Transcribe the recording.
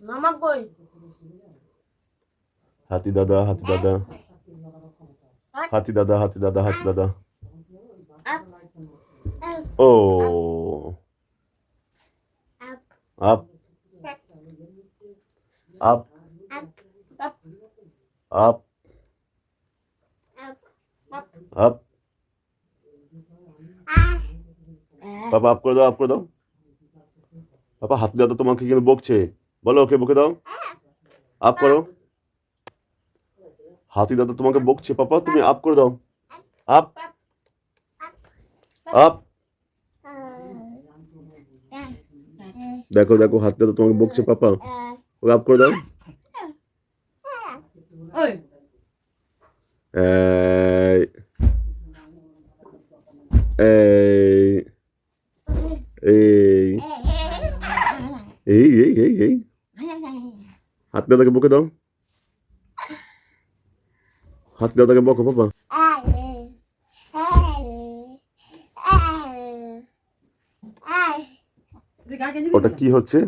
মামা কই? হাতি দাদা, হাতি দাদা, হাতি দাদা, হাতি দাদা, হাতি দাদা। ও আপ আপ আপ আপ। পাপা আপ করে দাও, আপ করে দাও। পাপা হাতি দাদা তোমাকে কিন্তু বকছে, বলো ওকে বকে দাও, আপ করো। হাতি দাদা তোমাকে বকছে পাপা, তুমি আপ করে দাও, আপ আপ। দেখো দেখো হাতি দাদা তোমাকে বকছে পাপা, ওকে আপ করে দাও। এই এই এই এই এই এই এই হাতি দাদাকে বকে দাও, হাতি দাদাকে বকো পাপা। ওটা কি হচ্ছে?